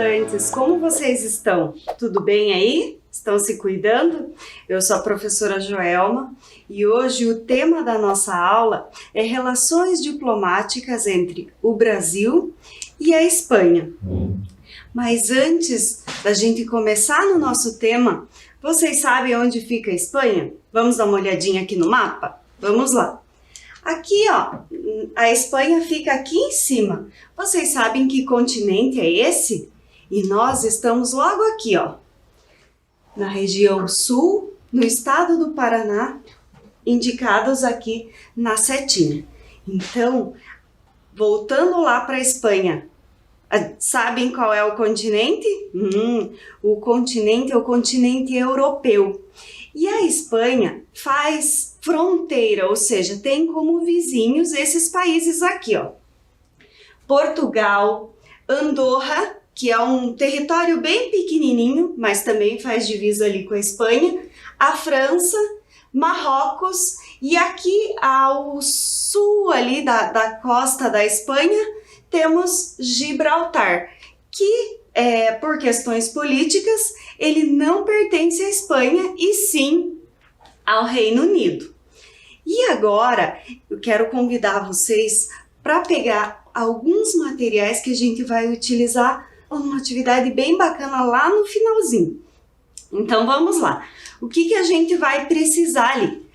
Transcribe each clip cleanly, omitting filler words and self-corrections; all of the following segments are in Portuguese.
estudantes, como vocês estão? Tudo bem aí? Estão se cuidando? Eu sou a professora Joelma e hoje o tema da nossa aula é relações diplomáticas entre o Brasil e a Espanha. Mas antes da gente começar no nosso tema, vocês sabem onde fica a Espanha? Vamos dar uma olhadinha aqui no mapa? Vamos lá. Aqui, ó, a Espanha fica aqui em cima. Vocês sabem que continente é esse? E nós estamos logo aqui, ó, na região sul, no estado do Paraná, indicados aqui na setinha. Então, voltando lá para a Espanha, sabem qual é o continente? O continente é o continente europeu. E a Espanha faz fronteira, ou seja, tem como vizinhos esses países aqui, ó. Portugal, Andorra, que é um território bem pequenininho, mas também faz divisa ali com a Espanha, a França, Marrocos e aqui ao sul ali da costa da Espanha temos Gibraltar, que por questões políticas ele não pertence à Espanha e sim ao Reino Unido. E agora eu quero convidar vocês para pegar alguns materiais que a gente vai utilizar uma atividade bem bacana lá no finalzinho. Então vamos lá. O que a gente vai precisar ali?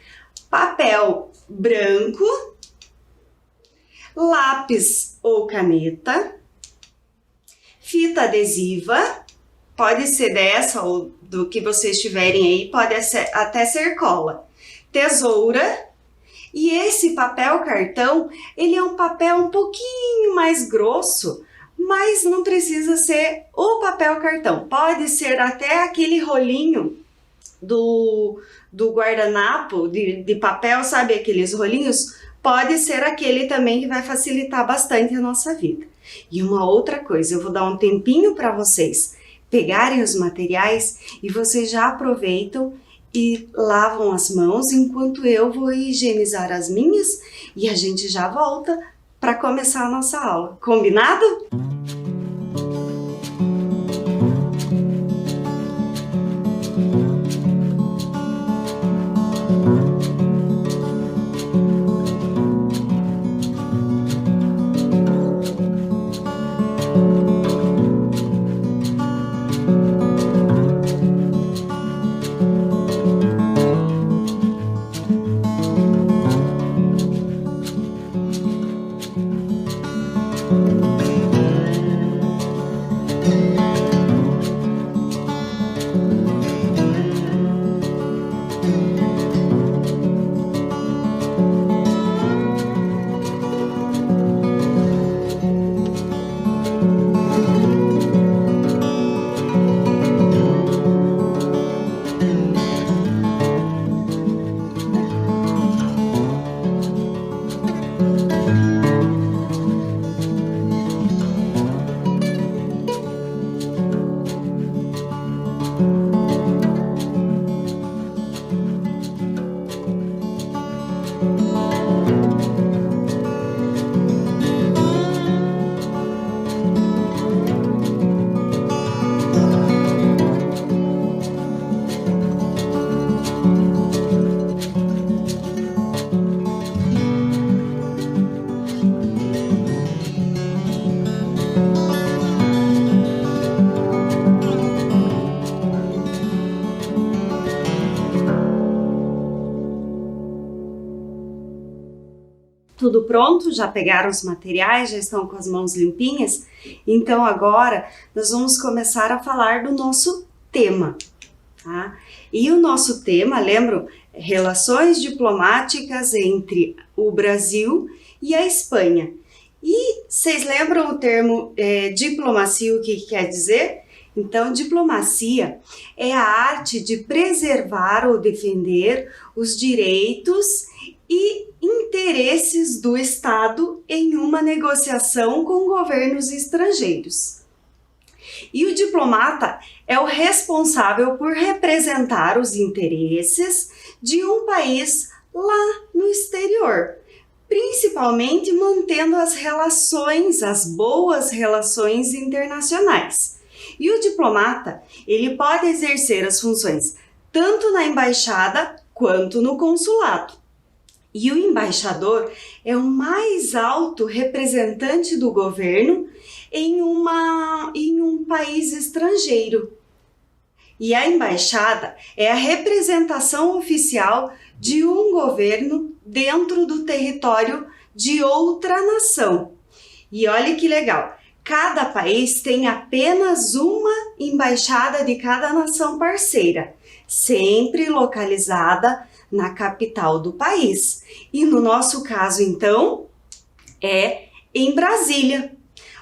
Papel branco, lápis ou caneta, fita adesiva, pode ser dessa ou do que vocês tiverem aí, pode até ser cola, tesoura. E esse papel cartão, ele é um papel um pouquinho mais grosso, mas não precisa ser o papel cartão. Pode ser até aquele rolinho do guardanapo de papel, sabe aqueles rolinhos? Pode ser aquele também que vai facilitar bastante a nossa vida. E uma outra coisa, eu vou dar um tempinho para vocês pegarem os materiais e vocês já aproveitam e lavam as mãos enquanto eu vou higienizar as minhas e a gente já volta para começar a nossa aula. Combinado? Tudo pronto? Já pegaram os materiais? Já estão com as mãos limpinhas? Então agora nós vamos começar a falar do nosso tema, tá? E o nosso tema, lembram? Relações diplomáticas entre o Brasil e a Espanha. E vocês lembram o termo diplomacia, o que quer dizer? Então, diplomacia é a arte de preservar ou defender os direitos e interesses do Estado em uma negociação com governos estrangeiros. E o diplomata é o responsável por representar os interesses de um país lá no exterior, principalmente mantendo as boas relações internacionais. E o diplomata, ele pode exercer as funções tanto na embaixada quanto no consulado. E o embaixador é o mais alto representante do governo em um país estrangeiro. E a embaixada é a representação oficial de um governo dentro do território de outra nação. E olha que legal, cada país tem apenas uma embaixada de cada nação parceira, sempre localizada na capital do país. E no nosso caso, então, é em Brasília.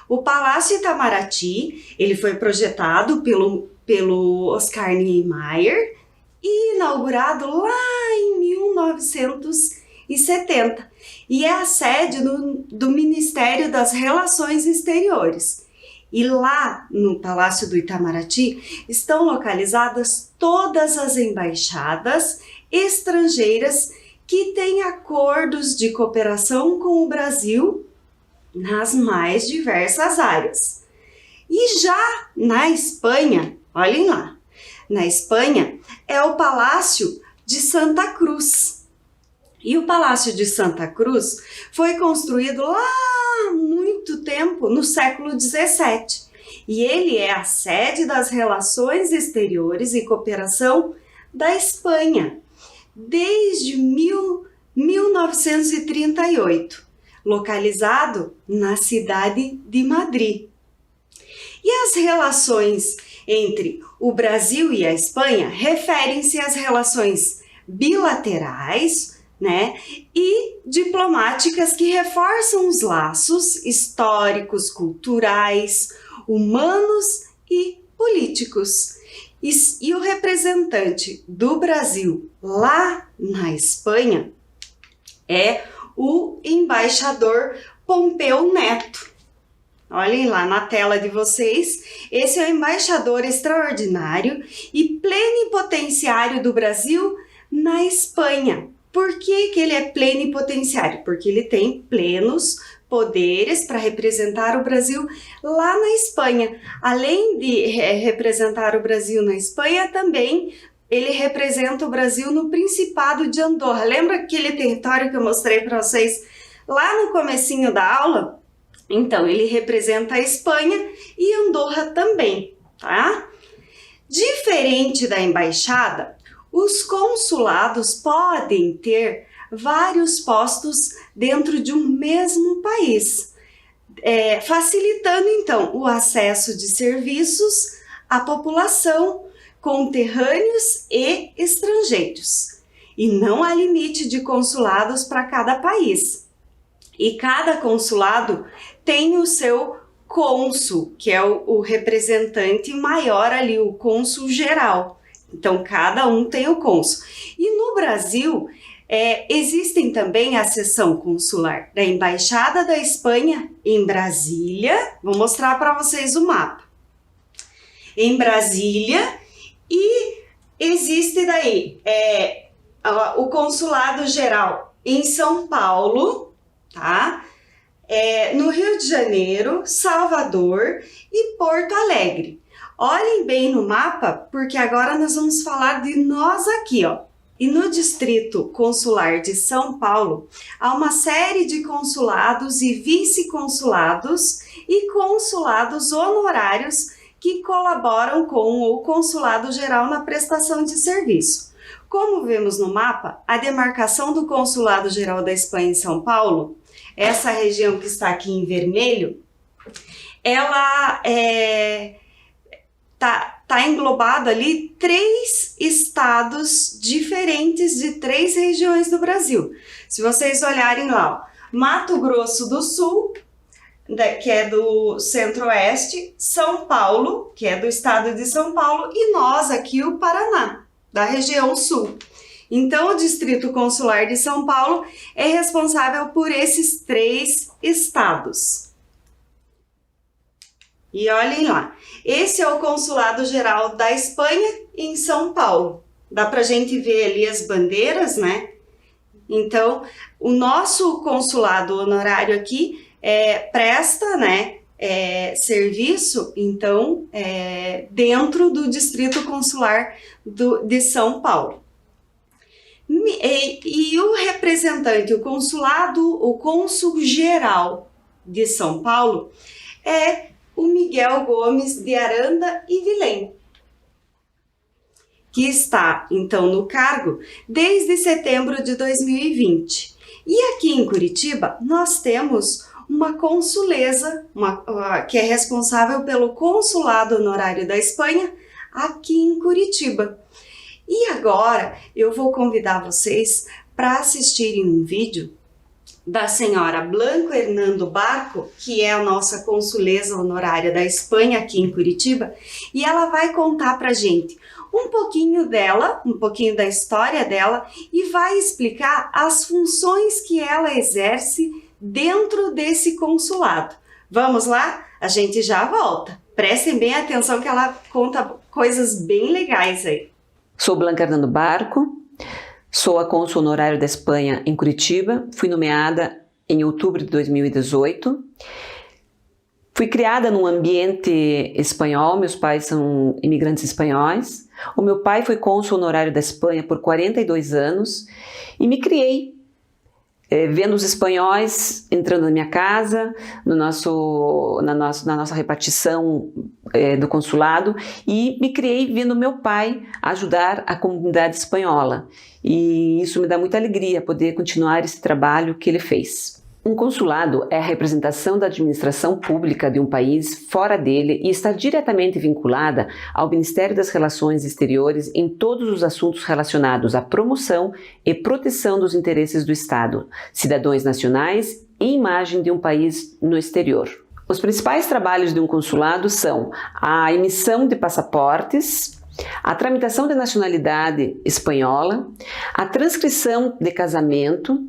O Palácio Itamaraty, ele foi projetado pelo Oscar Niemeyer e inaugurado lá em 1970. E é a sede do Ministério das Relações Exteriores. E lá no Palácio do Itamaraty estão localizadas todas as embaixadas estrangeiras que têm acordos de cooperação com o Brasil nas mais diversas áreas. E já na Espanha, olhem lá, na Espanha é o Palácio de Santa Cruz. E o Palácio de Santa Cruz foi construído lá há muito tempo, no século XVII. E ele é a sede das relações exteriores e cooperação da Espanha, desde 1938, localizado na cidade de Madrid. E as relações entre o Brasil e a Espanha referem-se às relações bilaterais, e diplomáticas que reforçam os laços históricos, culturais, humanos e políticos. E o representante do Brasil lá na Espanha é o embaixador Pompeu Neto. Olhem lá na tela de vocês, esse é o embaixador extraordinário e plenipotenciário do Brasil na Espanha. Por que ele é plenipotenciário? Porque ele tem plenos poderes para representar o Brasil lá na Espanha. Além de representar o Brasil na Espanha, também ele representa o Brasil no Principado de Andorra. Lembra aquele território que eu mostrei para vocês lá no comecinho da aula? Então, ele representa a Espanha e Andorra também, tá? Diferente da embaixada, os consulados podem ter vários postos dentro de um mesmo país, facilitando então o acesso de serviços à população, conterrâneos e estrangeiros. E não há limite de consulados para cada país. E cada consulado tem o seu cônsul, que é o representante maior ali, o cônsul geral. Então, cada um tem o cônsul. E no Brasil, existem também a seção consular da Embaixada da Espanha em Brasília. Vou mostrar para vocês o mapa. Em Brasília, e existe daí o consulado geral em São Paulo, tá? No Rio de Janeiro, Salvador e Porto Alegre. Olhem bem no mapa, porque agora nós vamos falar de nós aqui, ó. E no Distrito Consular de São Paulo, há uma série de consulados e vice-consulados e consulados honorários que colaboram com o Consulado Geral na prestação de serviço. Como vemos no mapa, a demarcação do Consulado Geral da Espanha em São Paulo, essa região que está aqui em vermelho, ela tá englobado ali 3 estados diferentes de 3 regiões do Brasil. Se vocês olharem lá, ó, Mato Grosso do Sul, que é do Centro-Oeste, São Paulo, que é do estado de São Paulo, e nós aqui, o Paraná, da região Sul. Então, o Distrito Consular de São Paulo é responsável por esses 3 estados. E olhem lá, esse é o Consulado Geral da Espanha em São Paulo. Dá pra gente ver ali as bandeiras, né? Então, o nosso consulado honorário aqui presta, né, serviço, então, dentro do Distrito Consular de São Paulo. E o representante, o cônsul geral de São Paulo é o Miguel Gomes de Aranda e Vilém, que está, então, no cargo desde setembro de 2020. E aqui em Curitiba, nós temos uma consulesa, que é responsável pelo consulado honorário da Espanha aqui em Curitiba. E agora eu vou convidar vocês para assistirem um vídeo da senhora Blanco Hernando Barco, que é a nossa consulesa honorária da Espanha aqui em Curitiba, e ela vai contar para a gente um pouquinho dela, um pouquinho da história dela, e vai explicar as funções que ela exerce dentro desse consulado. Vamos lá? A gente já volta. Prestem bem atenção que ela conta coisas bem legais aí. Sou Blanca Hernando Barco, sou a cônsul honorária da Espanha em Curitiba, fui nomeada em outubro de 2018. Fui criada num ambiente espanhol, meus pais são imigrantes espanhóis. O meu pai foi cônsul honorário da Espanha por 42 anos e me criei vendo os espanhóis entrando na minha casa, na nossa repartição do consulado, e me criei vendo meu pai ajudar a comunidade espanhola. E isso me dá muita alegria poder continuar esse trabalho que ele fez. Um consulado é a representação da administração pública de um país fora dele e está diretamente vinculada ao Ministério das Relações Exteriores em todos os assuntos relacionados à promoção e proteção dos interesses do Estado, cidadãos nacionais e imagem de um país no exterior. Os principais trabalhos de um consulado são a emissão de passaportes, a tramitação de nacionalidade espanhola, a transcrição de casamento,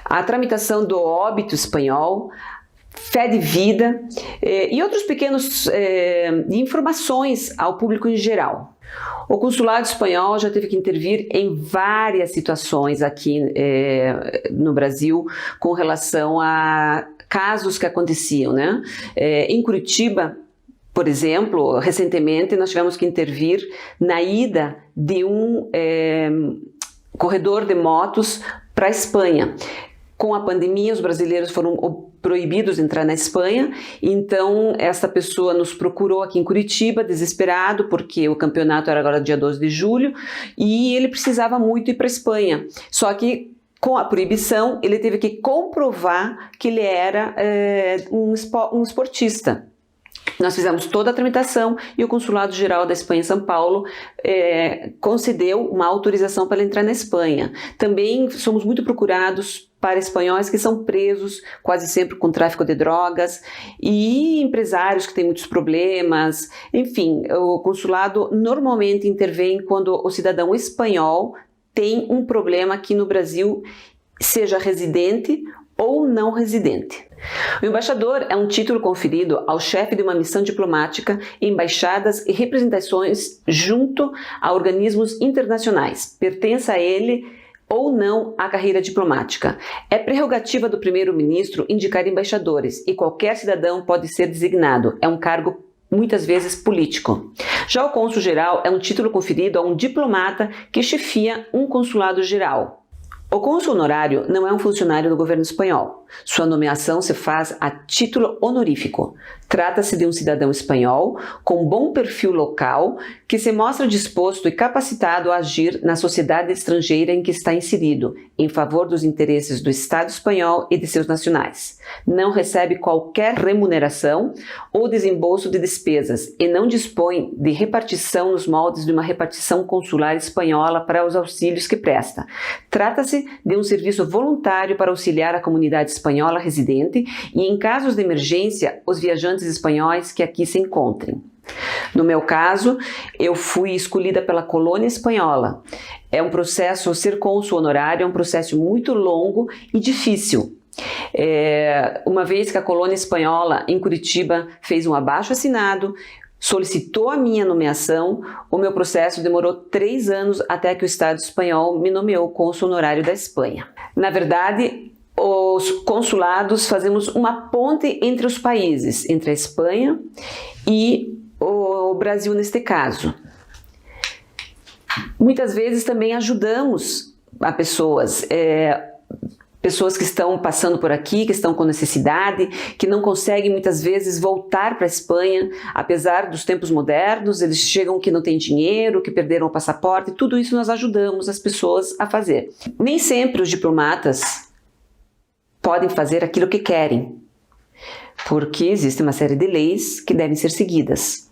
a tramitação do óbito espanhol, fé de vida e outros pequenos informações ao público em geral. O consulado espanhol já teve que intervir em várias situações aqui no Brasil com relação a casos que aconteciam, né? Em Curitiba, por exemplo, recentemente nós tivemos que intervir na ida de um corredor de motos para a Espanha. Com a pandemia, os brasileiros foram proibidos de entrar na Espanha, então essa pessoa nos procurou aqui em Curitiba, desesperado, porque o campeonato era agora dia 12 de julho, e ele precisava muito ir para a Espanha. Só que com a proibição, ele teve que comprovar que ele era um esportista. Nós fizemos toda a tramitação e o Consulado Geral da Espanha em São Paulo concedeu uma autorização para ele entrar na Espanha. Também somos muito procurados para espanhóis que são presos, quase sempre com tráfico de drogas, e empresários que têm muitos problemas. Enfim, o consulado normalmente intervém quando o cidadão espanhol tem um problema aqui no Brasil, seja residente ou não residente. O embaixador é um título conferido ao chefe de uma missão diplomática em embaixadas e representações junto a organismos internacionais. Pertence a ele ou não a carreira diplomática. É prerrogativa do primeiro-ministro indicar embaixadores e qualquer cidadão pode ser designado. É um cargo muitas vezes político. Já o cônsul-geral é um título conferido a um diplomata que chefia um consulado-geral. O cônsul honorário não é um funcionário do governo espanhol. Sua nomeação se faz a título honorífico. Trata-se de um cidadão espanhol com bom perfil local que se mostra disposto e capacitado a agir na sociedade estrangeira em que está inserido, em favor dos interesses do Estado espanhol e de seus nacionais. Não recebe qualquer remuneração ou desembolso de despesas e não dispõe de repartição nos moldes de uma repartição consular espanhola para os auxílios que presta. Trata-se de um serviço voluntário para auxiliar a comunidade espanhola residente e, em casos de emergência, os viajantes espanhóis que aqui se encontrem. No meu caso, eu fui escolhida pela colônia espanhola. É um processo, ser cônsul honorário é um processo muito longo e difícil. Uma vez que a colônia espanhola em Curitiba fez um abaixo-assinado, solicitou a minha nomeação, o meu processo demorou 3 anos até que o Estado espanhol me nomeou cônsul honorário da Espanha. Na verdade, os consulados fazemos uma ponte entre os países, entre a Espanha e o Brasil neste caso. Muitas vezes também ajudamos a pessoas que estão passando por aqui, que estão com necessidade, que não conseguem muitas vezes voltar para a Espanha, apesar dos tempos modernos, eles chegam que não têm dinheiro, que perderam o passaporte, tudo isso nós ajudamos as pessoas a fazer. Nem sempre os diplomatas podem fazer aquilo que querem, porque existe uma série de leis que devem ser seguidas.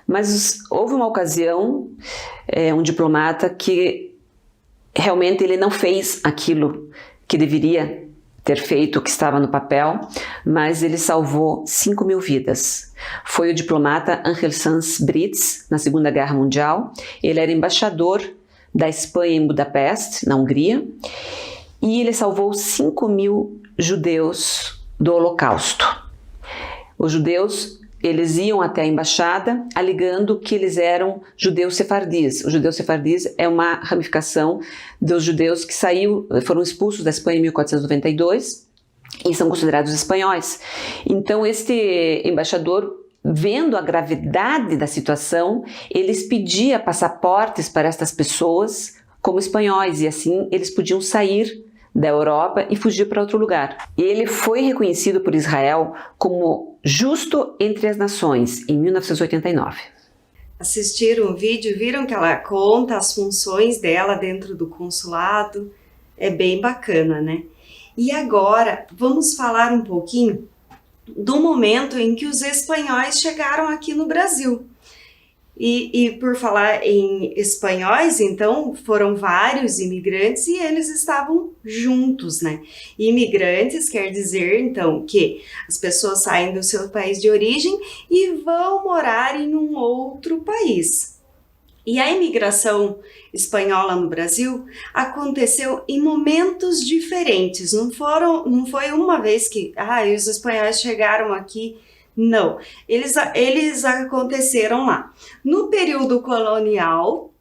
Mas houve uma ocasião, um diplomata que realmente ele não fez aquilo que deveria ter feito, o que estava no papel, mas ele salvou 5.000 vidas. Foi o diplomata Ángel Sanz Brits, na Segunda Guerra Mundial. Ele era embaixador da Espanha em Budapeste, na Hungria, e ele salvou 5.000 judeus do Holocausto. Os judeus, eles iam até a embaixada alegando que eles eram judeus sefardis. Os judeus sefardis é uma ramificação dos judeus que foram expulsos da Espanha em 1492 e são considerados espanhóis. Então este embaixador, vendo a gravidade da situação, eles pediam passaportes para estas pessoas como espanhóis, e assim eles podiam sair da Europa e fugir para outro lugar. Ele foi reconhecido por Israel como justo entre as nações em 1989. Assistiram o vídeo, viram que ela conta as funções dela dentro do consulado? É bem bacana, né? E agora vamos falar um pouquinho do momento em que os espanhóis chegaram aqui no Brasil. E por falar em espanhóis, então, foram vários imigrantes e eles estavam juntos, né? Imigrantes quer dizer, então, que as pessoas saem do seu país de origem e vão morar em um outro país. E a imigração espanhola no Brasil aconteceu em momentos diferentes. Não foi uma vez que os espanhóis chegaram aqui. Não, eles aconteceram lá. No período colonial,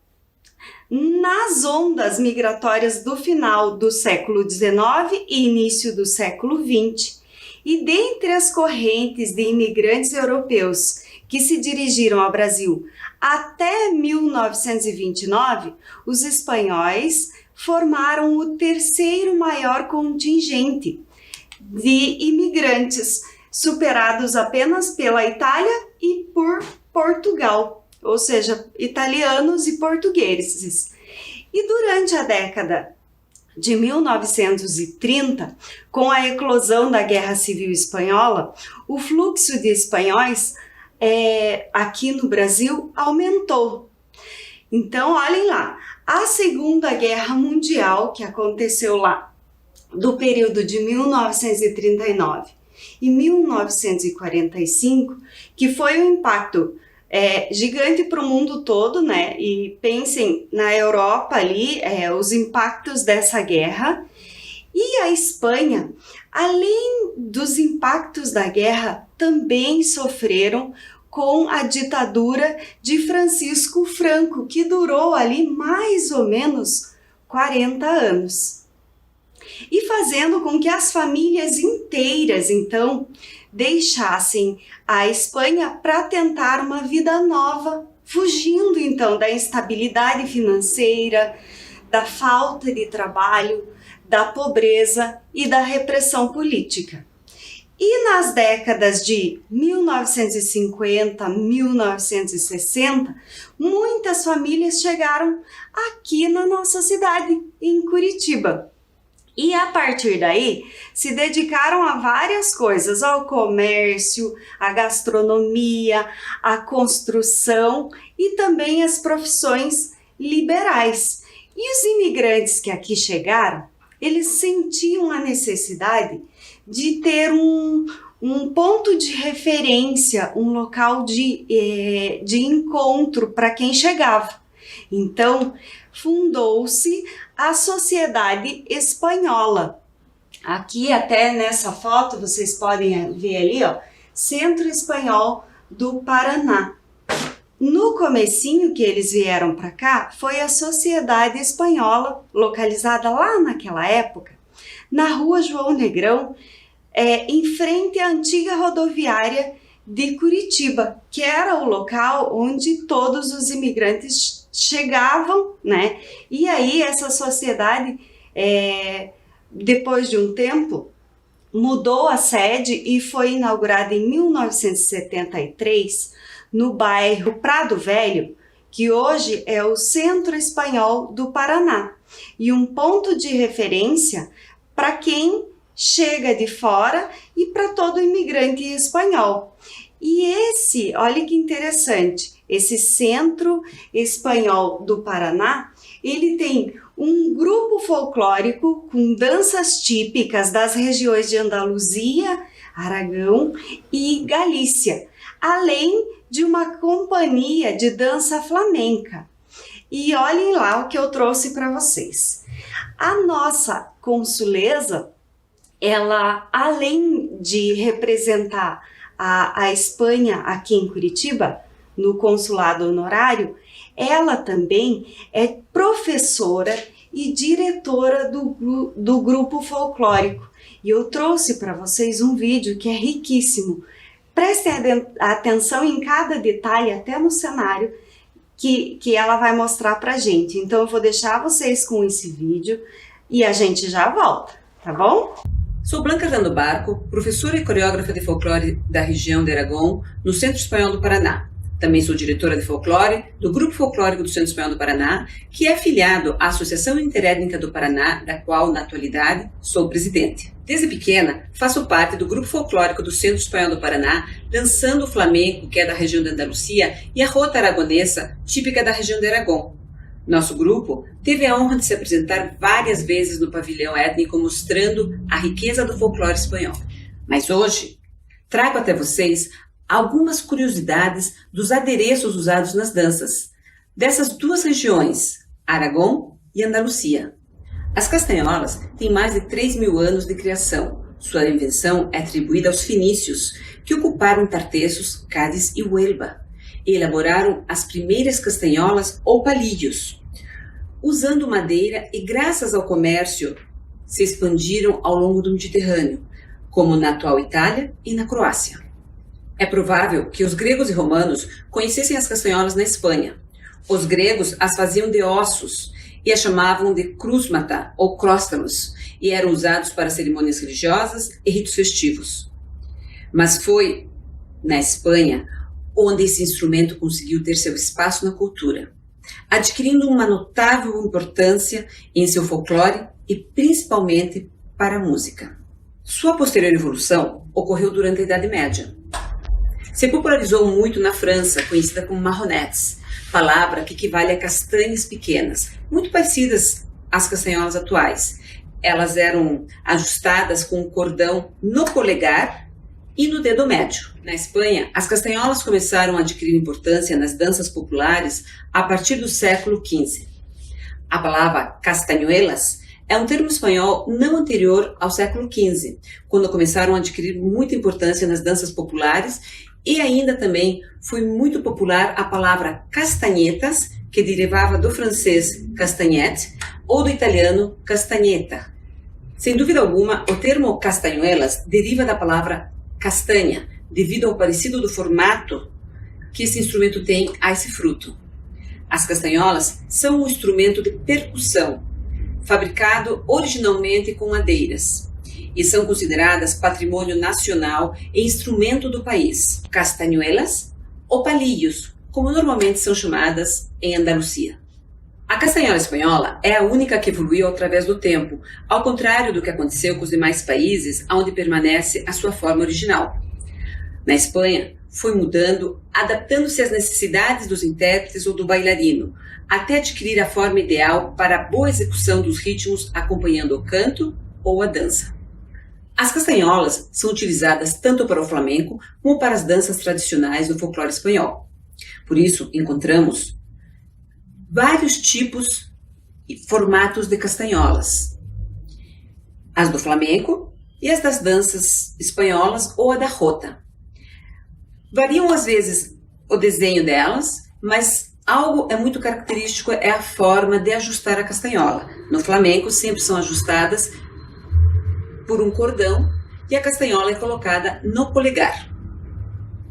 nas ondas migratórias do final do século XIX e início do século XX, e dentre as correntes de imigrantes europeus que se dirigiram ao Brasil até 1929, os espanhóis formaram o terceiro maior contingente de imigrantes, superados apenas pela Itália e por Portugal, ou seja, italianos e portugueses. E durante a década de 1930, com a eclosão da Guerra Civil Espanhola, o fluxo de espanhóis aqui no Brasil aumentou. Então, olhem lá, a Segunda Guerra Mundial, que aconteceu lá do período de 1939 e 1945, que foi um impacto gigante para o mundo todo, né? E pensem na Europa ali, os impactos dessa guerra. E a Espanha, além dos impactos da guerra, também sofreram com a ditadura de Francisco Franco, que durou ali mais ou menos 40 anos. E fazendo com que as famílias inteiras, então, deixassem a Espanha para tentar uma vida nova, fugindo, então, da instabilidade financeira, da falta de trabalho, da pobreza e da repressão política. E nas décadas de 1950, 1960, muitas famílias chegaram aqui na nossa cidade, em Curitiba. E a partir daí, se dedicaram a várias coisas, ao comércio, à gastronomia, à construção e também às profissões liberais. E os imigrantes que aqui chegaram, eles sentiam a necessidade de ter um ponto de referência, um local de encontro para quem chegava. Então, fundou-se a Sociedade Espanhola. Aqui até nessa foto vocês podem ver ali, ó, Centro Espanhol do Paraná. No comecinho que eles vieram para cá, foi a Sociedade Espanhola, localizada lá naquela época, na rua João Negrão, em frente à antiga rodoviária de Curitiba, que era o local onde todos os imigrantes chegavam, né? E aí essa sociedade, depois de um tempo, mudou a sede e foi inaugurada em 1973 no bairro Prado Velho, que hoje é o Centro Espanhol do Paraná, e um ponto de referência para quem chega de fora e para todo imigrante espanhol. E olha que interessante, esse Centro Espanhol do Paraná, ele tem um grupo folclórico com danças típicas das regiões de Andaluzia, Aragão e Galícia, além de uma companhia de dança flamenca. E olhem lá o que eu trouxe para vocês. A nossa consuleza, ela, além de representar a Espanha aqui em Curitiba, no consulado honorário, ela também é professora e diretora do grupo folclórico. E eu trouxe para vocês um vídeo que é riquíssimo. Prestem atenção em cada detalhe, até no cenário, que ela vai mostrar pra gente. Então eu vou deixar vocês com esse vídeo e a gente já volta, tá bom? Sou Blanca Hernando Barco, professora e coreógrafa de folclore da região de Aragão, no Centro Espanhol do Paraná. Também sou diretora de folclore do Grupo Folclórico do Centro Espanhol do Paraná, que é afiliado à Associação Interétnica do Paraná, da qual, na atualidade, sou presidente. Desde pequena, faço parte do Grupo Folclórico do Centro Espanhol do Paraná, dançando o flamenco, que é da região de Andaluzia, e a rota aragonesa, típica da região de Aragão. Nosso grupo teve a honra de se apresentar várias vezes no pavilhão étnico, mostrando a riqueza do folclore espanhol. Mas hoje, trago até vocês algumas curiosidades dos adereços usados nas danças dessas duas regiões, Aragão e Andaluzia. As castanholas têm mais de 3.000 anos de criação. Sua invenção é atribuída aos fenícios, que ocuparam Tartessos, Cádiz e Huelva, e elaboraram as primeiras castanholas ou palillos. Usando madeira e graças ao comércio, se expandiram ao longo do Mediterrâneo, como na atual Itália e na Croácia. É provável que os gregos e romanos conhecessem as castanholas na Espanha. Os gregos as faziam de ossos e as chamavam de krusmata ou cróstalos, e eram usados para cerimônias religiosas e ritos festivos. Mas foi na Espanha onde esse instrumento conseguiu ter seu espaço na cultura, adquirindo uma notável importância em seu folclore e principalmente para a música. Sua posterior evolução ocorreu durante a Idade Média. Se popularizou muito na França, conhecida como marronettes, palavra que equivale a castanhas pequenas, muito parecidas às castanholas atuais. Elas eram ajustadas com um cordão no polegar e no dedo médio. Na Espanha, as castanholas começaram a adquirir importância nas danças populares a partir do século XV. A palavra castañuelas é um termo espanhol não anterior ao século XV, quando começaram a adquirir muita importância nas danças populares, e ainda também foi muito popular a palavra castanhetas, que derivava do francês castagnette ou do italiano castagnetta. Sem dúvida alguma, o termo castanholas deriva da palavra castanha, devido ao parecido do formato que esse instrumento tem a esse fruto. As castanholas são um instrumento de percussão, fabricado originalmente com madeiras, e são consideradas patrimônio nacional e instrumento do país. Castanholas ou palillos, como normalmente são chamadas em Andaluzia. A castanhola espanhola é a única que evoluiu através do tempo, ao contrário do que aconteceu com os demais países, onde permanece a sua forma original. Na Espanha, foi mudando, adaptando-se às necessidades dos intérpretes ou do bailarino, até adquirir a forma ideal para a boa execução dos ritmos acompanhando o canto ou a dança. As castanholas são utilizadas tanto para o flamenco como para as danças tradicionais do folclore espanhol. Por isso, encontramos vários tipos e formatos de castanholas. As do flamenco e as das danças espanholas ou a da jota. Variam às vezes o desenho delas, mas algo é muito característico, é a forma de ajustar a castanhola. No flamenco sempre são ajustadas por um cordão e a castanhola é colocada no polegar.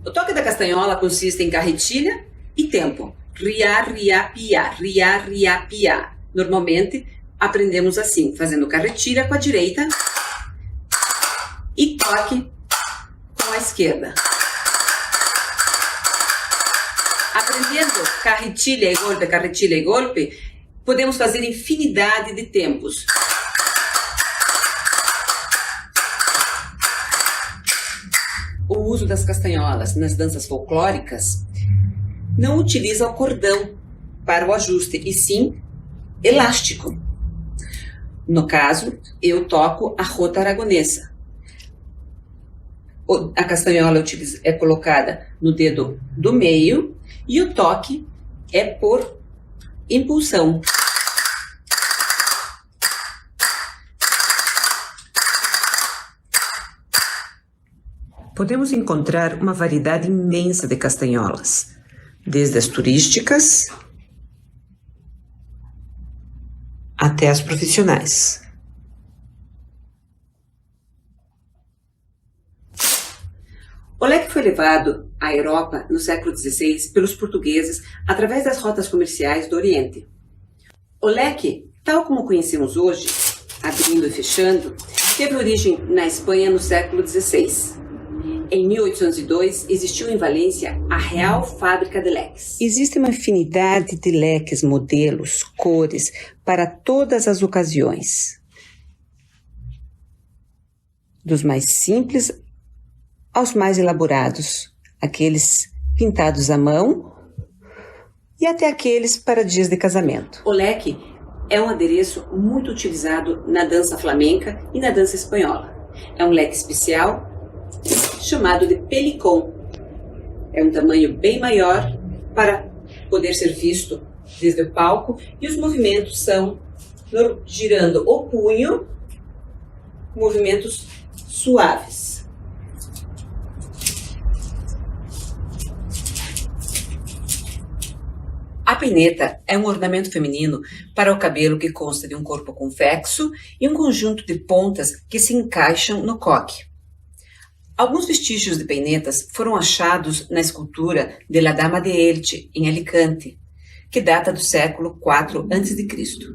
O toque da castanhola consiste em carretilha e tempo. Riá, riá, piá, riá, riá, piá. Normalmente aprendemos assim, fazendo carretilha com a direita e toque com a esquerda. Aprendendo carretilha e golpe, podemos fazer infinidade de tempos. O uso das castanholas nas danças folclóricas não utiliza o cordão para o ajuste, e sim elástico. No caso, eu toco a rota aragonesa. A castanhola é colocada no dedo do meio e o toque é por impulsão. Podemos encontrar uma variedade imensa de castanholas, desde as turísticas até as profissionais. O leque foi levado à Europa no século XVI pelos portugueses através das rotas comerciais do Oriente. O leque, tal como conhecemos hoje, abrindo e fechando, teve origem na Espanha no século XVI. Em 1802, existiu em Valência a Real Fábrica de Leques. Existe uma infinidade de leques, modelos, cores, para todas as ocasiões. Dos mais simples aos mais elaborados, aqueles pintados à mão e até aqueles para dias de casamento. O leque é um adereço muito utilizado na dança flamenca e na dança espanhola. É um leque especial chamado de pelicón. É um tamanho bem maior para poder ser visto desde o palco e os movimentos são girando o punho, movimentos suaves. A peineta é um ornamento feminino para o cabelo que consta de um corpo convexo e um conjunto de pontas que se encaixam no coque. Alguns vestígios de peinetas foram achados na escultura de La Dama de Elche, em Alicante, que data do século IV a.C.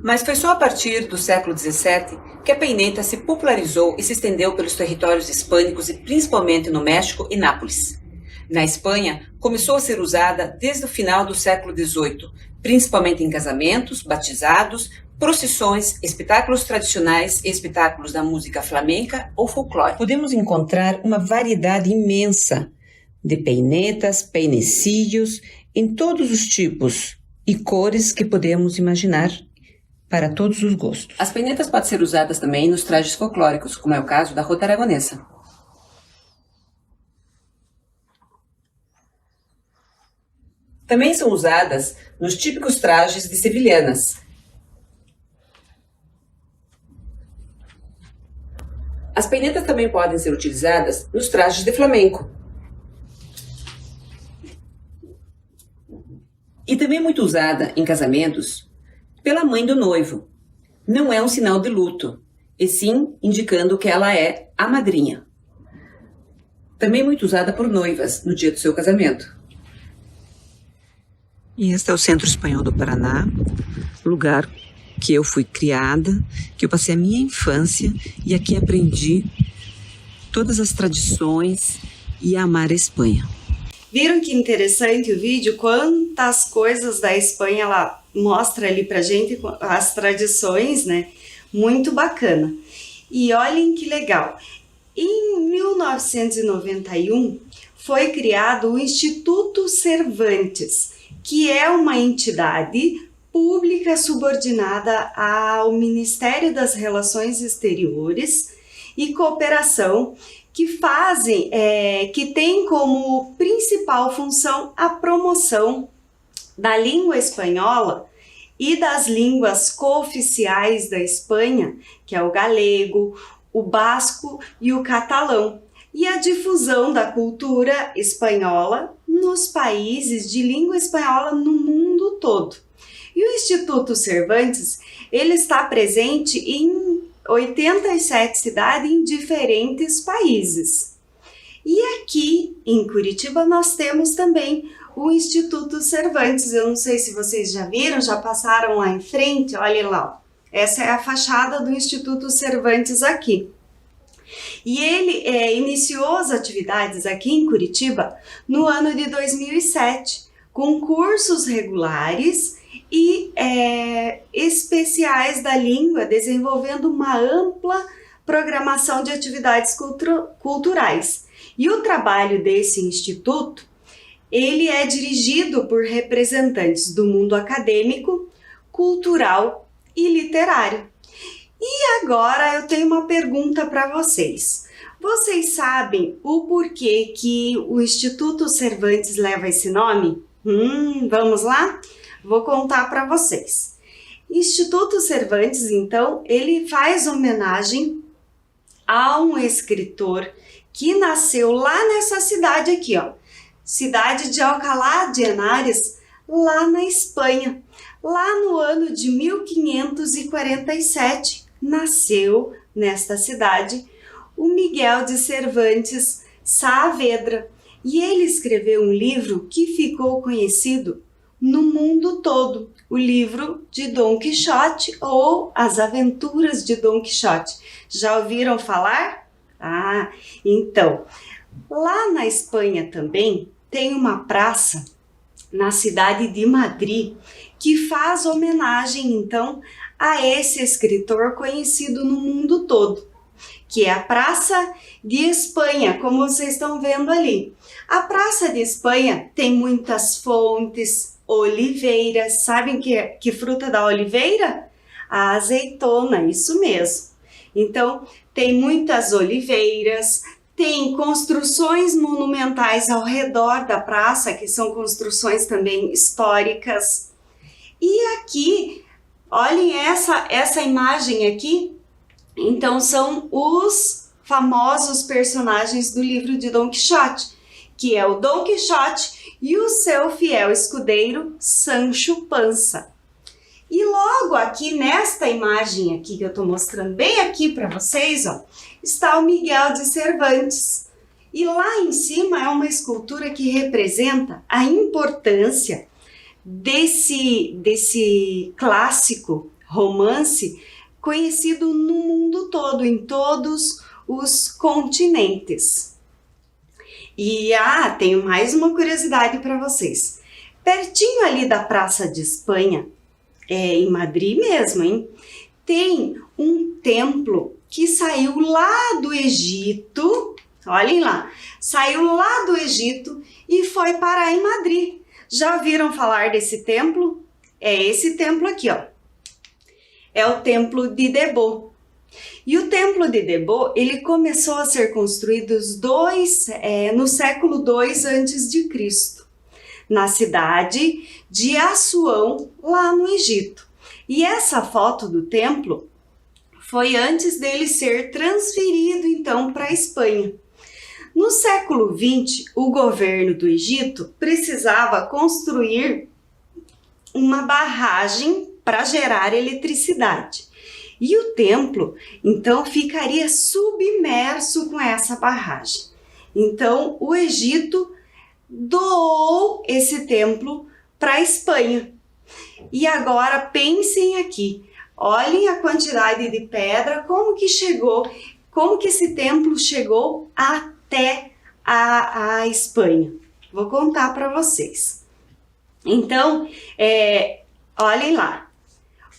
Mas foi só a partir do século XVII que a peineta se popularizou e se estendeu pelos territórios hispânicos e principalmente no México e Nápoles. Na Espanha, começou a ser usada desde o final do século XVIII, principalmente em casamentos, batizados, procissões, espetáculos tradicionais e espetáculos da música flamenca ou folclore. Podemos encontrar uma variedade imensa de peinetas, peinecilhos, em todos os tipos e cores que podemos imaginar, para todos os gostos. As peinetas podem ser usadas também nos trajes folclóricos, como é o caso da rota aragonesa. Também são usadas nos típicos trajes de sevilhanas. As peinetas também podem ser utilizadas nos trajes de flamenco. E também muito usada em casamentos pela mãe do noivo. Não é um sinal de luto, e sim indicando que ela é a madrinha. Também muito usada por noivas no dia do seu casamento. E este é o Centro Espanhol do Paraná, lugar que eu fui criada, que eu passei a minha infância e aqui aprendi todas as tradições e a amar a Espanha. Viram que interessante o vídeo? Quantas coisas da Espanha ela mostra ali pra gente, as tradições, né? Muito bacana. E olhem que legal. Em 1991 foi criado o Instituto Cervantes, que é uma entidade pública subordinada ao Ministério das Relações Exteriores e Cooperação, que tem como principal função a promoção da língua espanhola e das línguas cooficiais da Espanha, que é o galego, o basco e o catalão, e a difusão da cultura espanhola nos países de língua espanhola no mundo todo. E o Instituto Cervantes, ele está presente em 87 cidades em diferentes países. E aqui em Curitiba nós temos também o Instituto Cervantes. Eu não sei se vocês já viram, já passaram lá em frente, olha lá. Ó. Essa é a fachada do Instituto Cervantes aqui. E ele iniciou as atividades aqui em Curitiba no ano de 2007, com cursos regulares e especiais da língua, desenvolvendo uma ampla programação de atividades culturais. E o trabalho desse instituto, ele é dirigido por representantes do mundo acadêmico, cultural e literário. E agora eu tenho uma pergunta para vocês. Vocês sabem o porquê que o Instituto Cervantes leva esse nome? Vamos lá? Vou contar para vocês. Instituto Cervantes, então, ele faz homenagem a um escritor que nasceu lá nessa cidade aqui, ó. Cidade de Alcalá de Henares, lá na Espanha. Lá no ano de 1547, nasceu nesta cidade o Miguel de Cervantes Saavedra. E ele escreveu um livro que ficou conhecido no mundo todo, o livro de Dom Quixote ou As Aventuras de Dom Quixote. Já ouviram falar? Então, lá na Espanha também tem uma praça na cidade de Madrid que faz homenagem então a esse escritor conhecido no mundo todo, que é a Praça de Espanha, como vocês estão vendo ali. A Praça de Espanha tem muitas fontes, oliveiras. Sabem que fruta da oliveira? A azeitona, isso mesmo. Então, tem muitas oliveiras, tem construções monumentais ao redor da praça, que são construções também históricas. E aqui, olhem essa imagem aqui. Então, são os famosos personagens do livro de Dom Quixote, que é o Dom Quixote e o seu fiel escudeiro Sancho Panza. E logo aqui nesta imagem aqui que eu estou mostrando bem aqui para vocês, ó, está o Miguel de Cervantes. E lá em cima é uma escultura que representa a importância desse clássico romance conhecido no mundo todo, em todos os continentes. E tenho mais uma curiosidade para vocês. Pertinho ali da Praça de Espanha, em Madrid mesmo, hein? Tem um templo que saiu lá do Egito, olhem lá, saiu lá do Egito e foi parar em Madrid. Já ouviram falar desse templo? É esse templo aqui, ó. É o Templo de Debo. E o Templo de Debo, ele começou a ser construído no século II a.C., na cidade de Assuão, lá no Egito. E essa foto do templo foi antes dele ser transferido, então, para a Espanha. No século XX, o governo do Egito precisava construir uma barragem para gerar eletricidade. E o templo, então, ficaria submerso com essa barragem. Então, o Egito doou esse templo para a Espanha. E agora pensem aqui, olhem a quantidade de pedra, como que esse templo chegou até a Espanha. Vou contar para vocês. Então, olhem lá.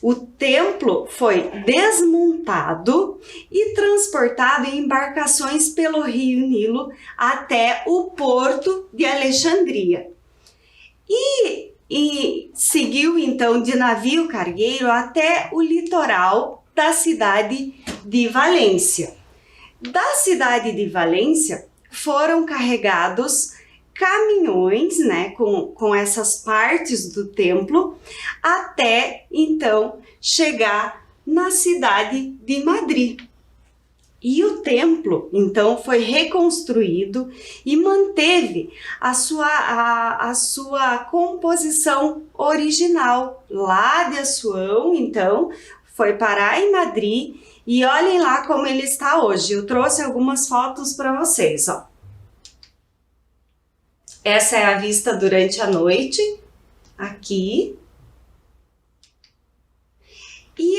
O templo foi desmontado e transportado em embarcações pelo rio Nilo até o porto de Alexandria. E seguiu então de navio cargueiro até o litoral da cidade de Valência. Da cidade de Valência foram carregados caminhões, né, com essas partes do templo, até então chegar na cidade de Madrid. E o templo, então, foi reconstruído e manteve a sua composição original. Lá de Assuão, então, foi parar em Madrid e olhem lá como ele está hoje. Eu trouxe algumas fotos para vocês, ó. Essa é a vista durante a noite, aqui. E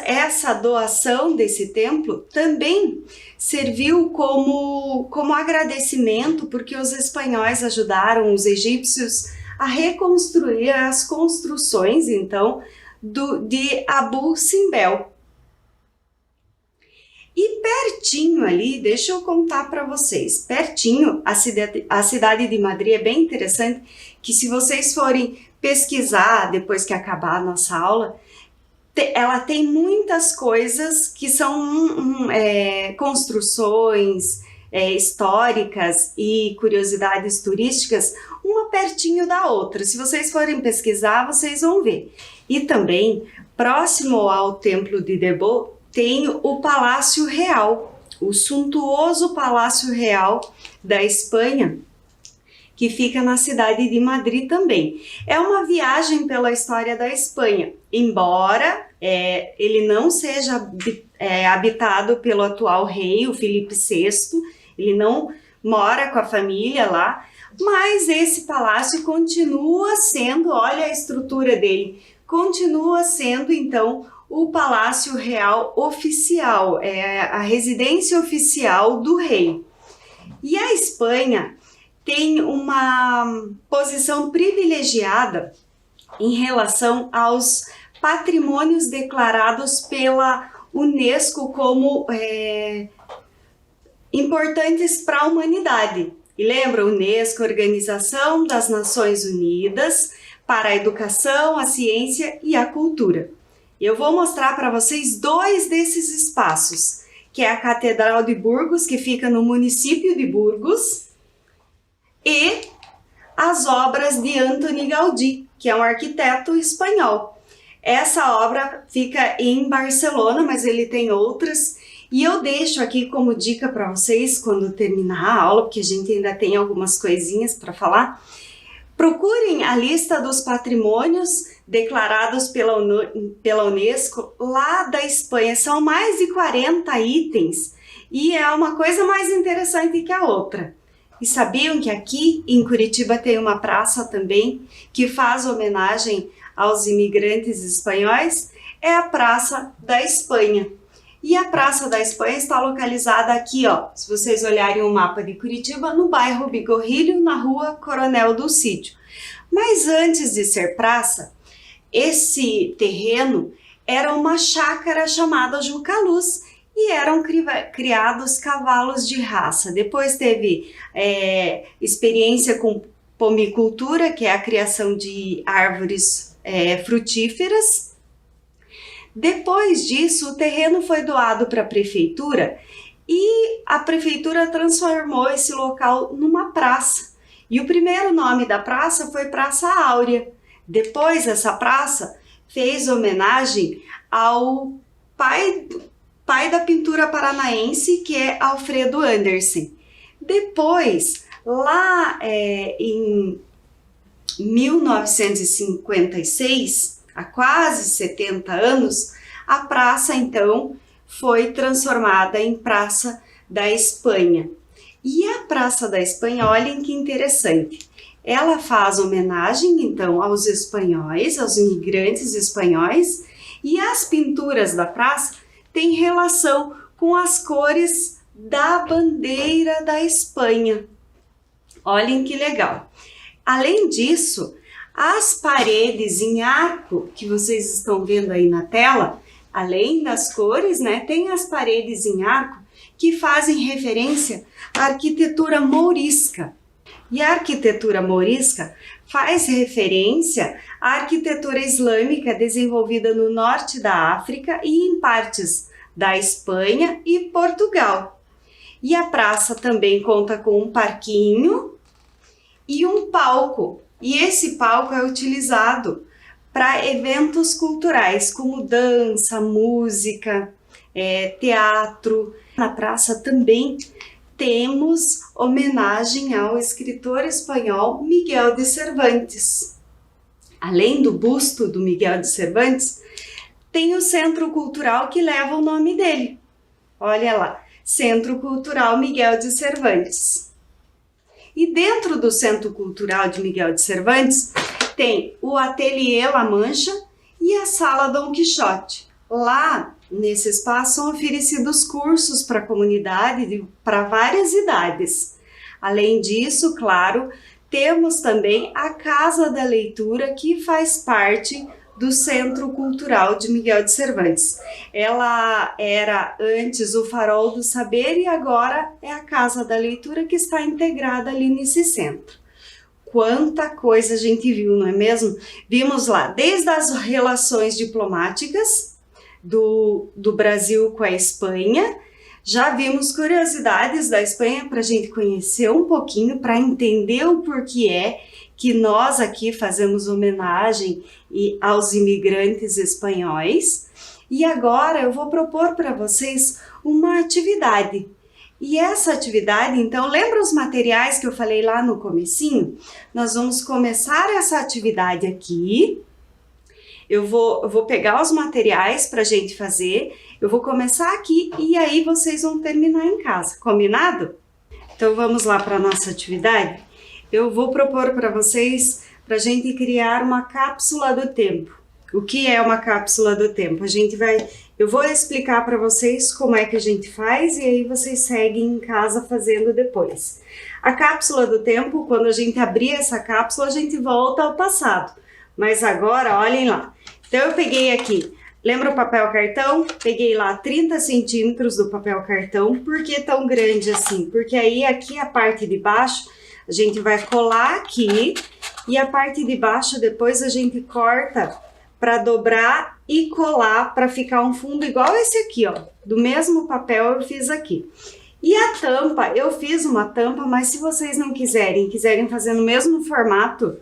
essa doação desse templo também serviu como agradecimento, porque os espanhóis ajudaram os egípcios a reconstruir as construções, então, de Abu Simbel. E pertinho ali, deixa eu contar para vocês, pertinho, a cidade de Madrid é bem interessante, que se vocês forem pesquisar depois que acabar a nossa aula, ela tem muitas coisas que são construções históricas e curiosidades turísticas, uma pertinho da outra. Se vocês forem pesquisar, vocês vão ver. E também, próximo ao Templo de Debo, tem o Palácio Real, o suntuoso Palácio Real da Espanha, que fica na cidade de Madrid também. É uma viagem pela história da Espanha, embora ele não seja habitado pelo atual rei, o Filipe VI, ele não mora com a família lá, mas esse palácio continua sendo, olha a estrutura dele, continua sendo então o Palácio Real Oficial, a residência oficial do rei. E a Espanha tem uma posição privilegiada em relação aos patrimônios declarados pela UNESCO como importantes para a humanidade. E lembra, UNESCO, Organização das Nações Unidas para a Educação, a Ciência e a Cultura. Eu vou mostrar para vocês dois desses espaços, que é a Catedral de Burgos, que fica no município de Burgos, e as obras de Antoni Gaudí, que é um arquiteto espanhol. Essa obra fica em Barcelona, mas ele tem outras, e eu deixo aqui como dica para vocês, quando terminar a aula, porque a gente ainda tem algumas coisinhas para falar, procurem a lista dos patrimônios declarados pela UNESCO lá da Espanha. São mais de 40 itens e é uma coisa mais interessante que a outra. E sabiam que aqui em Curitiba tem uma praça também que faz homenagem aos imigrantes espanhóis? É a Praça da Espanha. E a Praça da Espanha está localizada aqui, ó, se vocês olharem o mapa de Curitiba, no bairro Bigorrilho, na rua Coronel do Sítio. Mas antes de ser praça, esse terreno era uma chácara chamada Jucaluz e eram criados cavalos de raça. Depois teve experiência com pomicultura, que é a criação de árvores frutíferas. Depois disso, o terreno foi doado para a prefeitura e a prefeitura transformou esse local numa praça. E o primeiro nome da praça foi Praça Áurea. Depois, essa praça fez homenagem ao pai da pintura paranaense, que é Alfredo Andersen. Depois, lá em 1956, há quase 70 anos, a praça então foi transformada em Praça da Espanha. E a Praça da Espanha, olhem que interessante, ela faz homenagem então aos espanhóis, aos imigrantes espanhóis, e as pinturas da praça têm relação com as cores da bandeira da Espanha. Olhem que legal. Além disso, as paredes em arco que vocês estão vendo aí na tela, além das cores, né, tem as paredes em arco que fazem referência à arquitetura mourisca. E a arquitetura mourisca faz referência à arquitetura islâmica desenvolvida no norte da África e em partes da Espanha e Portugal. E a praça também conta com um parquinho e um palco. E esse palco é utilizado para eventos culturais, como dança, música, teatro. Na praça também temos homenagem ao escritor espanhol Miguel de Cervantes. Além do busto do Miguel de Cervantes, tem o Centro Cultural que leva o nome dele. Olha lá, Centro Cultural Miguel de Cervantes. E dentro do Centro Cultural de Miguel de Cervantes tem o Ateliê La Mancha e a Sala Dom Quixote. Lá, nesse espaço, são oferecidos cursos para a comunidade para várias idades. Além disso, claro, temos também a Casa da Leitura, que faz parte do Centro Cultural de Miguel de Cervantes. Ela era antes o Farol do Saber e agora é a Casa da Leitura, que está integrada ali nesse centro. Quanta coisa a gente viu, não é mesmo? Vimos lá desde as relações diplomáticas do Brasil com a Espanha, já vimos curiosidades da Espanha para a gente conhecer um pouquinho, para entender o porquê que nós aqui fazemos homenagem aos imigrantes espanhóis. E agora eu vou propor para vocês uma atividade. E essa atividade, então, lembra os materiais que eu falei lá no comecinho? Nós vamos começar essa atividade aqui. Eu vou pegar os materiais para a gente fazer, eu vou começar aqui e aí vocês vão terminar em casa, combinado? Então vamos lá para a nossa atividade? Eu vou propor para vocês, para a gente criar uma cápsula do tempo. O que é uma cápsula do tempo? Eu vou explicar para vocês como é que a gente faz e aí vocês seguem em casa fazendo depois. A cápsula do tempo, quando a gente abrir essa cápsula, a gente volta ao passado. Mas agora, olhem lá. Então eu peguei aqui, lembra o papel cartão? Peguei lá 30 centímetros do papel cartão. Por que tão grande assim? Porque aí aqui a parte de baixo, a gente vai colar aqui e a parte de baixo depois a gente corta para dobrar e colar para ficar um fundo igual esse aqui, ó. Do mesmo papel eu fiz aqui. E a tampa, eu fiz uma tampa, mas se vocês não quiserem fazer no mesmo formato,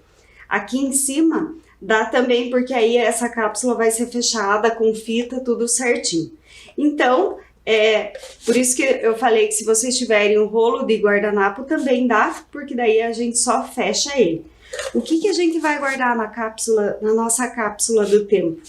aqui em cima, dá também, porque aí essa cápsula vai ser fechada com fita, tudo certinho. Então, por isso que eu falei que se vocês tiverem um rolo de guardanapo também dá, porque daí a gente só fecha ele. O que a gente vai guardar na nossa cápsula do tempo?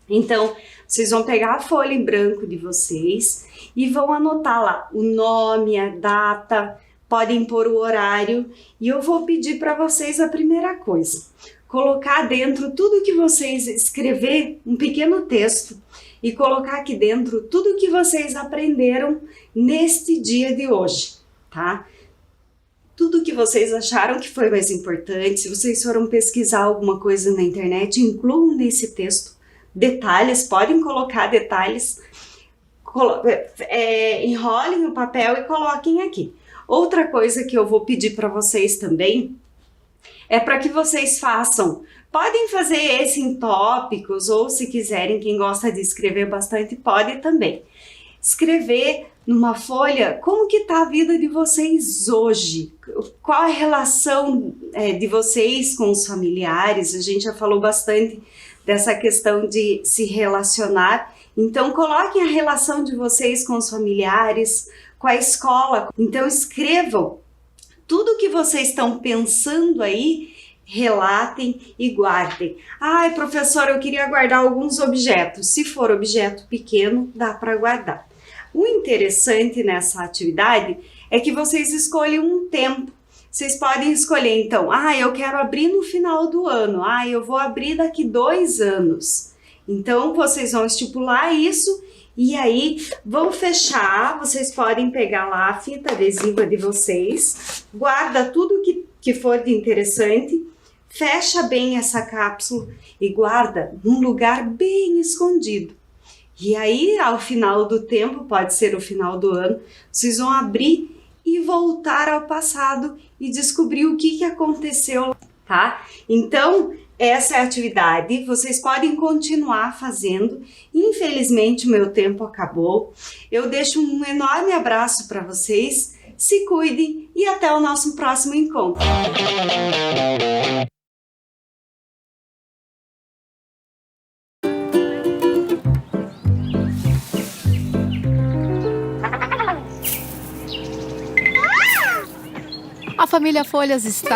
Então, vocês vão pegar a folha em branco de vocês e vão anotar lá o nome, a data, podem pôr o horário e eu vou pedir para vocês a primeira coisa. Colocar dentro tudo que vocês escrever, um pequeno texto, e colocar aqui dentro tudo que vocês aprenderam neste dia de hoje, tá? Tudo que vocês acharam que foi mais importante, se vocês foram pesquisar alguma coisa na internet, incluam nesse texto detalhes, podem colocar detalhes, enrolem o papel e coloquem aqui. Outra coisa que eu vou pedir para vocês também é para que vocês façam, podem fazer esse em tópicos ou se quiserem, quem gosta de escrever bastante pode também. Escrever numa folha como que está a vida de vocês hoje, qual a relação de vocês com os familiares, a gente já falou bastante dessa questão de se relacionar, então coloquem a relação de vocês com os familiares, com a escola, então escrevam tudo que vocês estão pensando aí, relatem e guardem. Ai, professora, eu queria guardar alguns objetos. Se for objeto pequeno, dá para guardar. O interessante nessa atividade é que vocês escolhem um tempo. Vocês podem escolher, então, eu quero abrir no final do ano. Eu vou abrir daqui 2 anos. Então, vocês vão estipular isso e aí vão fechar. Vocês podem pegar lá a fita adesiva de vocês, guarda tudo que for de interessante, fecha bem essa cápsula e guarda num lugar bem escondido. E aí, ao final do tempo, pode ser o final do ano, vocês vão abrir e voltar ao passado e descobrir o que aconteceu, tá? Então, essa é a atividade, vocês podem continuar fazendo. Infelizmente, o meu tempo acabou. Eu deixo um enorme abraço para vocês, se cuidem e até o nosso próximo encontro. A família Folhas está